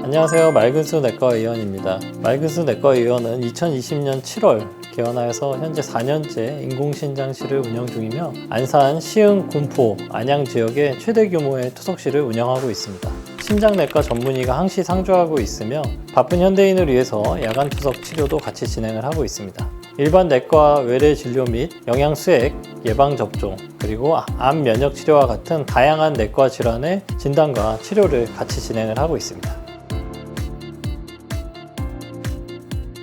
안녕하세요. 맑은수 내과의원입니다. 맑은수 내과의원은 2020년 7월 개원하여서 현재 4년째 인공신장실을 운영 중이며 안산, 시흥, 군포, 안양 지역에 최대 규모의 투석실을 운영하고 있습니다. 신장내과 전문의가 항시 상주하고 있으며 바쁜 현대인을 위해서 야간 투석 치료도 같이 진행을 하고 있습니다. 일반 내과 외래 진료 및 영양수액, 예방접종, 그리고 암 면역 치료와 같은 다양한 내과 질환의 진단과 치료를 같이 진행을 하고 있습니다.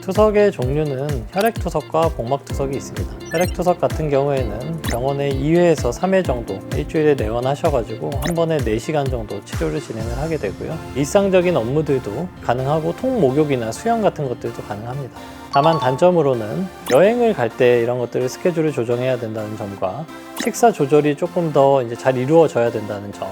투석의 종류는 혈액투석과 복막투석이 있습니다. 혈액투석 같은 경우에는 병원에 2회에서 3회 정도 일주일에 내원하셔가지고 한 번에 4시간 정도 치료를 진행을 하게 되고요. 일상적인 업무들도 가능하고 통목욕이나 수영 같은 것들도 가능합니다. 다만 단점으로는 여행을 갈 때 이런 것들을 스케줄을 조정해야 된다는 점과 식사 조절이 조금 더 잘 이루어져야 된다는 점,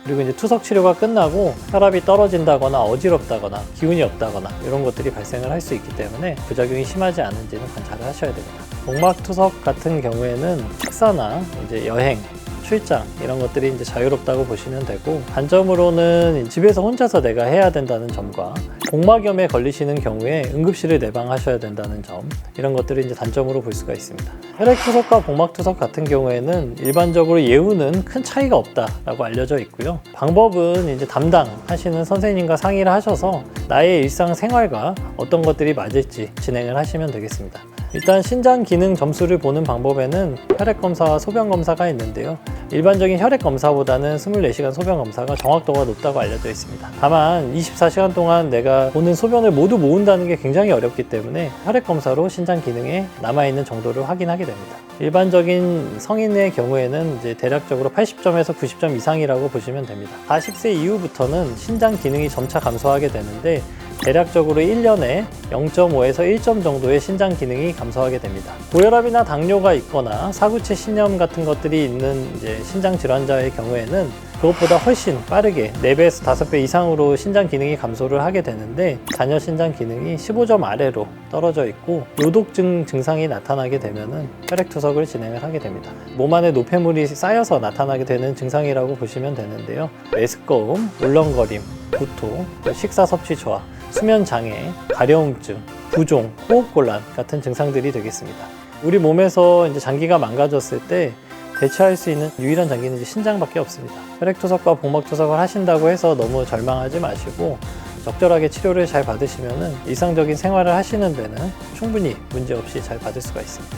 그리고 이제 투석 치료가 끝나고 혈압이 떨어진다거나 어지럽다거나 기운이 없다거나 이런 것들이 발생을 할 수 있기 때문에 부작용이 심하지 않은지는 관찰을 하셔야 됩니다. 복막 투석 같은 경우에는 식사나 여행, 출장 이런 것들이 자유롭다고 보시면 되고, 단점으로는 집에서 혼자서 내가 해야 된다는 점과 복막염에 걸리시는 경우에 응급실을 내방하셔야 된다는 점, 이런 것들을 단점으로 볼 수가 있습니다. 혈액투석과 복막투석 같은 경우에는 일반적으로 예후는 큰 차이가 없다라고 알려져 있고요. 방법은 담당하시는 선생님과 상의를 하셔서 나의 일상생활과 어떤 것들이 맞을지 진행을 하시면 되겠습니다. 일단 신장 기능 점수를 보는 방법에는 혈액검사와 소변검사가 있는데요. 일반적인 혈액검사보다는 24시간 소변검사가 정확도가 높다고 알려져 있습니다. 다만 24시간 동안 내가 보는 소변을 모두 모은다는 게 굉장히 어렵기 때문에 혈액검사로 신장 기능에 남아있는 정도를 확인하게 됩니다. 일반적인 성인의 경우에는 대략적으로 80점에서 90점 이상이라고 보시면 됩니다. 40세 이후부터는 신장 기능이 점차 감소하게 되는데 대략적으로 1년에 0.5에서 1점 정도의 신장 기능이 감소하게 됩니다. 고혈압이나 당뇨가 있거나 사구체 신염 같은 것들이 있는 신장 질환자의 경우에는 그것보다 훨씬 빠르게 4배에서 5배 이상으로 신장 기능이 감소를 하게 되는데, 잔여 신장 기능이 15점 아래로 떨어져 있고 요독증 증상이 나타나게 되면은 혈액투석을 진행을 하게 됩니다. 몸 안에 노폐물이 쌓여서 나타나게 되는 증상이라고 보시면 되는데요. 메스꺼움, 울렁거림, 구토, 식사 섭취 저하, 수면 장애, 가려움증, 부종, 호흡곤란 같은 증상들이 되겠습니다. 우리 몸에서 장기가 망가졌을 때 대체할 수 있는 유일한 장기는 신장밖에 없습니다. 혈액투석과 복막투석을 하신다고 해서 너무 절망하지 마시고 적절하게 치료를 잘 받으시면 일상적인 생활을 하시는 데는 충분히 문제없이 잘 받을 수가 있습니다.